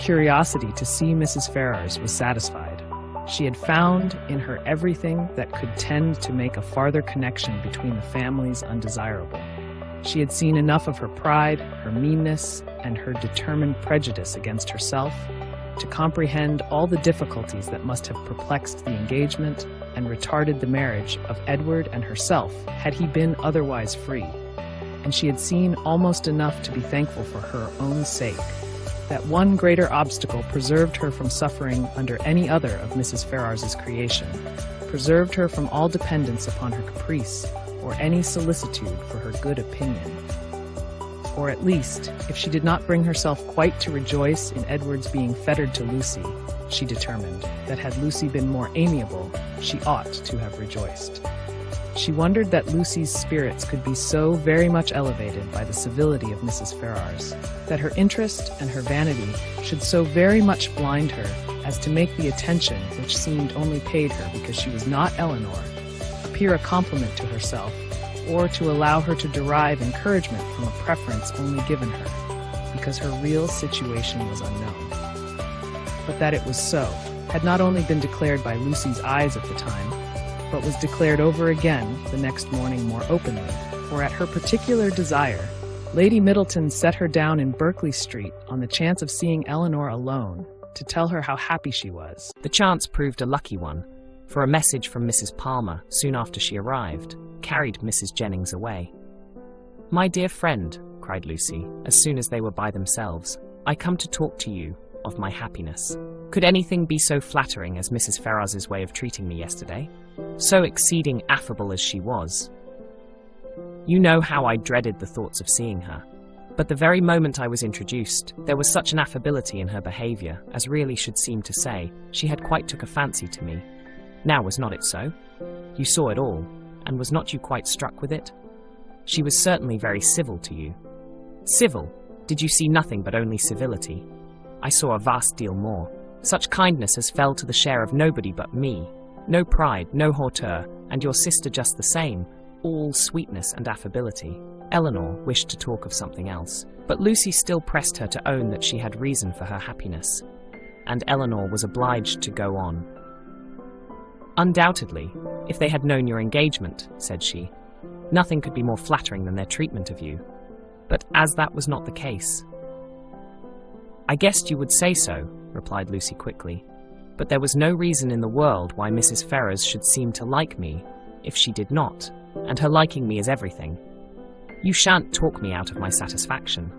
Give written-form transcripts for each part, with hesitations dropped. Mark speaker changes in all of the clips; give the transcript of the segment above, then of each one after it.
Speaker 1: curiosity to see Mrs. Ferrars was satisfied. She had found in her everything that could tend to make a farther connection between the families undesirable. She had seen enough of her pride, her meanness, and her determined prejudice against herself to comprehend all the difficulties that must have perplexed the engagement and retarded the marriage of Edward and herself had he been otherwise free. And she had seen almost enough to be thankful for her own sake that one greater obstacle preserved her from suffering under any other of Mrs. Ferrars's creation, preserved her from all dependence upon her caprice or any solicitude for her good opinion. Or at least, if she did not bring herself quite to rejoice in Edward's being fettered to Lucy, she determined that had Lucy been more amiable, she ought to have rejoiced. She wondered that Lucy's spirits could be so very much elevated by the civility of Mrs. Ferrars, that her interest and her vanity should so very much blind her as to make the attention which seemed only paid her because she was not Eleanor appear a compliment to herself, or to allow her to derive encouragement from a preference only given her because her real situation was unknown. But that it was so had not only been declared by Lucy's eyes at the time, but was declared over again the next morning more openly, for at her particular desire, Lady Middleton set her down in Berkeley Street on the chance of seeing Eleanor alone, to tell her how happy she was.
Speaker 2: The chance proved a lucky one, for a message from Mrs. Palmer, soon after she arrived, carried Mrs. Jennings away. "My dear friend," cried Lucy, as soon as they were by themselves, "I come to talk to you of my happiness. Could anything be so flattering as Mrs. Ferrars's way of treating me yesterday? So exceeding affable as she was. You know how I dreaded the thoughts of seeing her. But the very moment I was introduced, there was such an affability in her behaviour as really should seem to say she had quite took a fancy to me. Now was not it so? You saw it all, and was not you quite struck with it? She was certainly very civil to you." "Civil? Did you see nothing but only civility?" "I saw a vast deal more. Such kindness as fell to the share of nobody but me. No pride, no hauteur, and your sister just the same, all sweetness and affability." Eleanor wished to talk of something else, but Lucy still pressed her to own that she had reason for her happiness, and Eleanor was obliged to go on. "Undoubtedly, if they had known your engagement," said she, "nothing could be more flattering than their treatment of you. But as that was not the case—" "I guessed you would say so," replied Lucy quickly, "but there was no reason in the world why Mrs. Ferrars should seem to like me, if she did not, and her liking me is everything. You shan't talk me out of my satisfaction.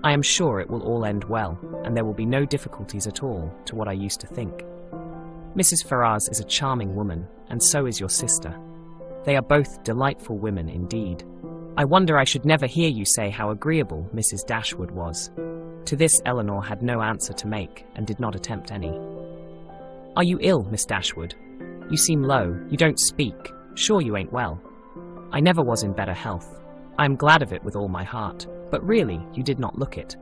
Speaker 2: I am sure it will all end well, and there will be no difficulties at all to what I used to think. Mrs. Ferrars is a charming woman, and so is your sister. They are both delightful women indeed. I wonder I should never hear you say how agreeable Mrs. Dashwood was." To this Eleanor had no answer to make, and did not attempt any. "Are you ill, Miss Dashwood? You seem low, you don't speak. Sure you ain't well?" "I never was in better health. I am glad of it with all my heart, but really you did not look it.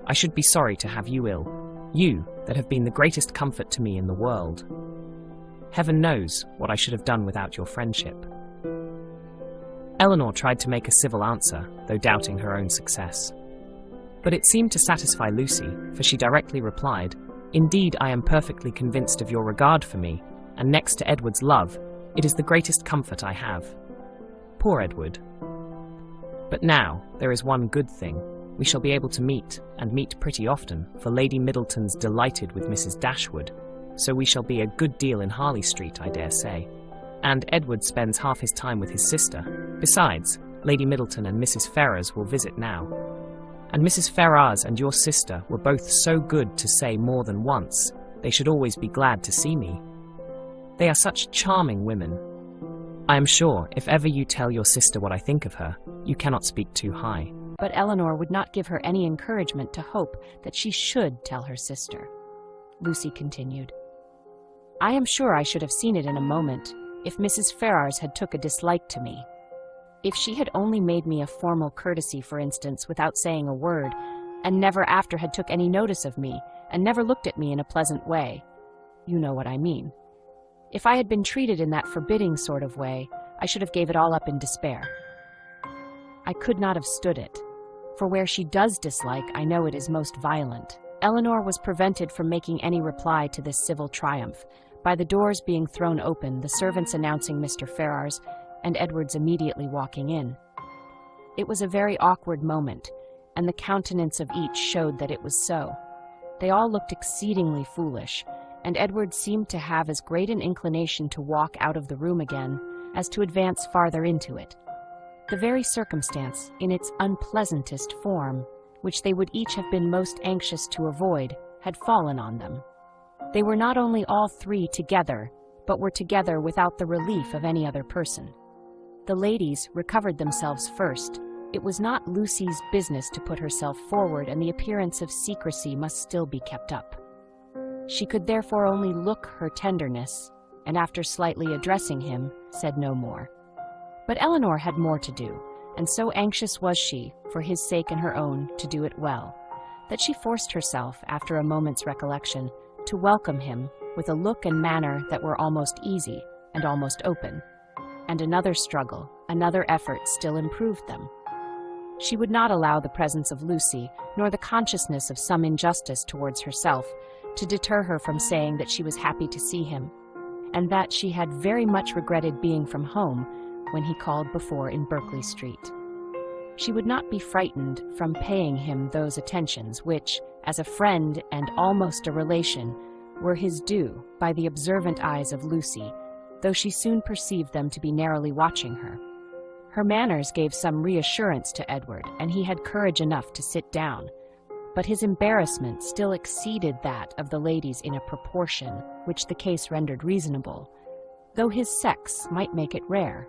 Speaker 2: I should be sorry to have you ill, you that have been the greatest comfort to me in the world. Heaven knows what I should have done without your friendship." Eleanor tried to make a civil answer, though doubting her own success. But it seemed to satisfy Lucy, for she directly replied, "Indeed, I am perfectly convinced of your regard for me, and next to Edward's love, it is the greatest comfort I have. Poor Edward! But now, there is one good thing. We shall be able to meet, and meet pretty often, for Lady Middleton's delighted with Mrs. Dashwood, so we shall be a good deal in Harley Street, I dare say. And Edward spends half his time with his sister. Besides, Lady Middleton and Mrs. Ferrars will visit now. And Mrs. Ferrars and your sister were both so good to say more than once they should always be glad to see me. They are such charming women. I am sure, if ever you tell your sister what I think of her, you cannot speak too high."
Speaker 3: But Eleanor would not give her any encouragement to hope that she should tell her sister. Lucy continued, "I am sure I should have seen it in a moment, if Mrs. Ferrars had took a dislike to me. If she had only made me a formal courtesy, for instance, without saying a word, and never after had took any notice of me, and never looked at me in a pleasant way. You know what I mean. If I had been treated in that forbidding sort of way, I should have gave it all up in despair. I could not have stood it, for where she does dislike, I know it is most violent. Eleanor was prevented from making any reply to this civil triumph by the doors being thrown open, the servants announcing Mr. Ferrars, and Edward's immediately walking in. It was a very awkward moment, and the countenance of each showed that it was so. They all looked exceedingly foolish, and Edward seemed to have as great an inclination to walk out of the room again as to advance farther into it. The very circumstance, in its unpleasantest form, which they would each have been most anxious to avoid, had fallen on them. They were not only all three together, but were together without the relief of any other person. The ladies recovered themselves first. It was not Lucy's business to put herself forward, and the appearance of secrecy must still be kept up. She could therefore only look her tenderness, and after slightly addressing him, said no more. But Eleanor had more to do, and so anxious was she, for his sake and her own, to do it well, that she forced herself, after a moment's recollection, to welcome him with a look and manner that were almost easy and almost open. And another struggle, another effort still improved them. She would not allow the presence of Lucy, nor the consciousness of some injustice towards herself, to deter her from saying that she was happy to see him, and that she had very much regretted being from home when he called before in Berkeley Street. She would not be frightened from paying him those attentions which, as a friend and almost a relation, were his due by the observant eyes of Lucy, though she soon perceived them to be narrowly watching her. Her manners gave some reassurance to Edward, and he had courage enough to sit down, but his embarrassment still exceeded that of the ladies in a proportion which the case rendered reasonable, though his sex might make it rare,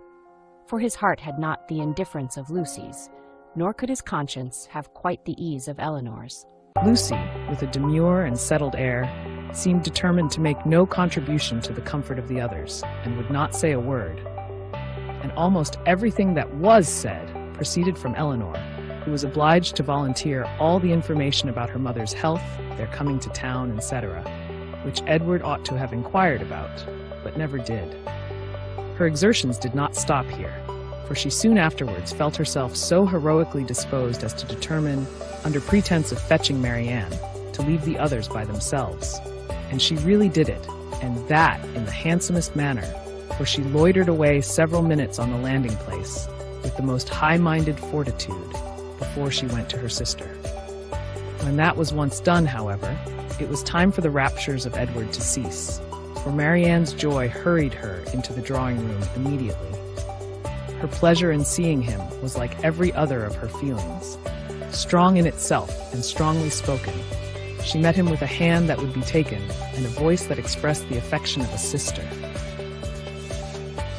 Speaker 3: for his heart had not the indifference of Lucy's, nor could his conscience have quite the ease of Eleanor's.
Speaker 1: Lucy, with a demure and settled air, seemed determined to make no contribution to the comfort of the others, and would not say a word. And almost everything that was said proceeded from Eleanor, who was obliged to volunteer all the information about her mother's health, their coming to town, etc., which Edward ought to have inquired about, but never did. Her exertions did not stop here, for she soon afterwards felt herself so heroically disposed as to determine, under pretense of fetching Marianne, to leave the others by themselves. And she really did it, and that in the handsomest manner, for she loitered away several minutes on the landing place with the most high-minded fortitude before she went to her sister. When that was once done, however, it was time for the raptures of Edward to cease, for Marianne's joy hurried her into the drawing-room immediately. Her pleasure in seeing him was like every other of her feelings, strong in itself and strongly spoken. She met him with a hand that would be taken and a voice that expressed the affection of a sister.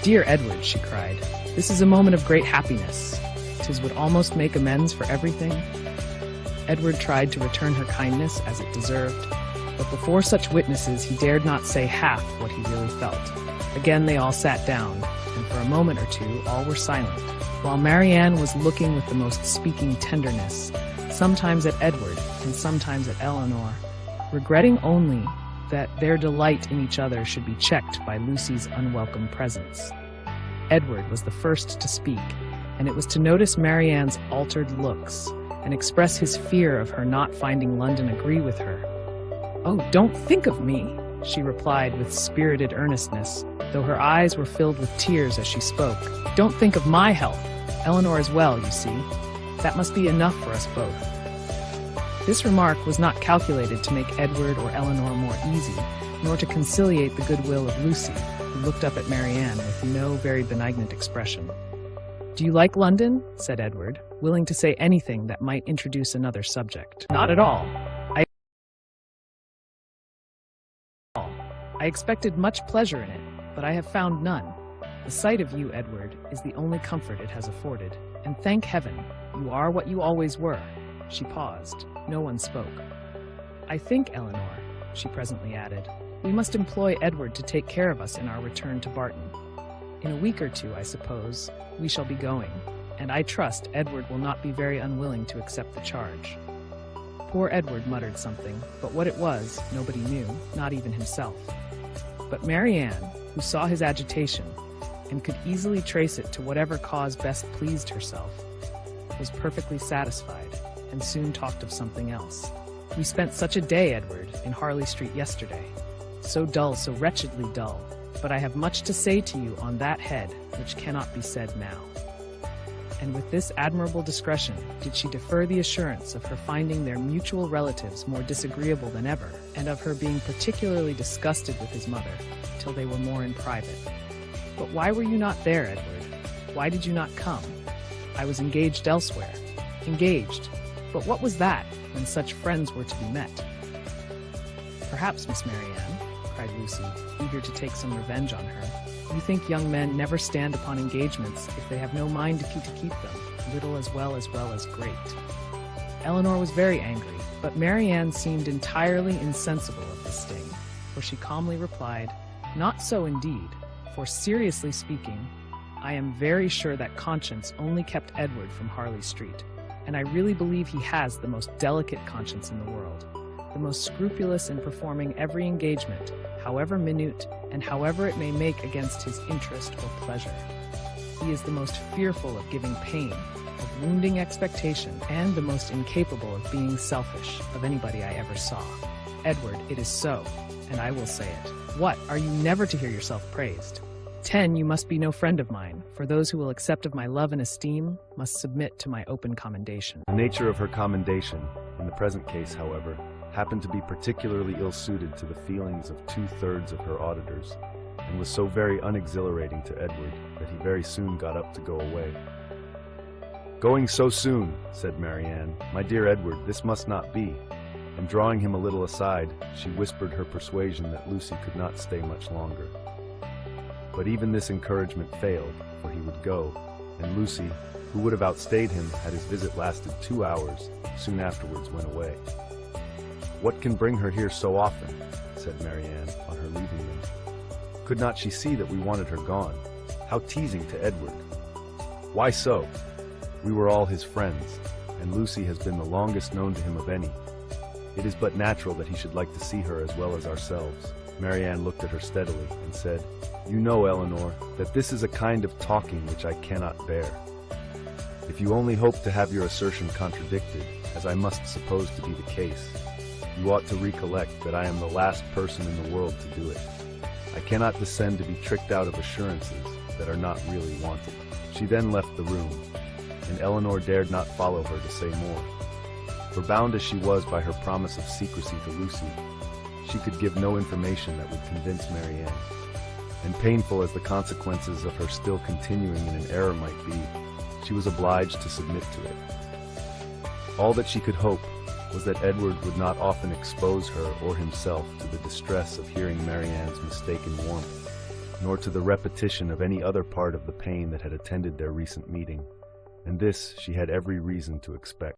Speaker 1: "Dear Edward," she cried, "this is a moment of great happiness. 'Tis would almost make amends for everything." Edward tried to return her kindness as it deserved, but before such witnesses he dared not say half what he really felt. Again they all sat down, and for a moment or two all were silent, while Marianne was looking with the most speaking tenderness, sometimes at Edward and sometimes at Eleanor, regretting only that their delight in each other should be checked by Lucy's unwelcome presence. Edward was the first to speak, and it was to notice Marianne's altered looks and express his fear of her not finding London agree with her. "Oh, don't think of me," she replied with spirited earnestness, though her eyes were filled with tears as she spoke. "Don't think of my health. Eleanor is well, you see. That must be enough for us both." This remark was not calculated to make Edward or Eleanor more easy, nor to conciliate the goodwill of Lucy, who looked up at Marianne with no very benignant expression. "Do you like London?" said Edward, willing to say anything that might introduce another subject. "Not at all. I expected much pleasure in it, but I have found none. The sight of you, Edward, is the only comfort it has afforded, and thank heaven, you are what you always were." She paused. No one spoke. "I think, Eleanor," she presently added, "we must employ Edward to take care of us in our return to Barton. In a week or two, I suppose, we shall be going, and I trust Edward will not be very unwilling to accept the charge." Poor Edward muttered something, but what it was, nobody knew, not even himself. But Marianne, who saw his agitation, and could easily trace it to whatever cause best pleased herself, was perfectly satisfied, and soon talked of something else. We spent such a day, Edward, in Harley Street yesterday. So dull, so wretchedly dull. But I have much to say to you on that head, which cannot be said now. And with this admirable discretion did she defer the assurance of her finding their mutual relatives more disagreeable than ever, and of her being particularly disgusted with his mother, till they were more in private. But why were you not there, Edward? Why did you not come? I was engaged elsewhere. Engaged? But what was that, when such friends were to be met? Perhaps, Miss Marianne, cried Lucy, eager to take some revenge on her, you think young men never stand upon engagements if they have no mind to keep them, little as well as great. Eleanor was very angry, but Marianne seemed entirely insensible of the sting, for she calmly replied, Not so indeed, for seriously speaking, I am very sure that conscience only kept Edward from Harley Street, and I really believe he has the most delicate conscience in the world, the most scrupulous in performing every engagement, however minute, and however it may make against his interest or pleasure. He is the most fearful of giving pain, of wounding expectation, and the most incapable of being selfish of anybody I ever saw. Edward, it is so, and I will say it. What, are you never to hear yourself praised? 10, you must be no friend of mine, for those who will accept of my love and esteem must submit to my open commendation.
Speaker 4: The nature of her commendation, in the present case, however, happened to be particularly ill-suited to the feelings of 2/3 of her auditors, and was so very unexhilarating to Edward that he very soon got up to go away. "Going so soon," said Marianne, "my dear Edward, this must not be," and drawing him a little aside, she whispered her persuasion that Lucy could not stay much longer. But even this encouragement failed, for he would go, and Lucy, who would have outstayed him had his visit lasted 2 hours, soon afterwards went away. "What can bring her here so often?" said Marianne, on her leaving them. "Could not she see that we wanted her gone? How teasing to Edward! Why so? We were all his friends, and Lucy has been the longest known to him of any. It is but natural that he should like to see her as well as ourselves." Marianne looked at her steadily and said, "You know, Eleanor, that this is a kind of talking which I cannot bear. If you only hope to have your assertion contradicted, as I must suppose to be the case, you ought to recollect that I am the last person in the world to do it. I cannot descend to be tricked out of assurances that are not really wanted." She then left the room, and Eleanor dared not follow her to say more. For bound as she was by her promise of secrecy to Lucy, she could give no information that would convince Marianne, and painful as the consequences of her still continuing in an error might be, she was obliged to submit to it. All that she could hope was that Edward would not often expose her or himself to the distress of hearing Marianne's mistaken warmth, nor to the repetition of any other part of the pain that had attended their recent meeting, and this she had every reason to expect.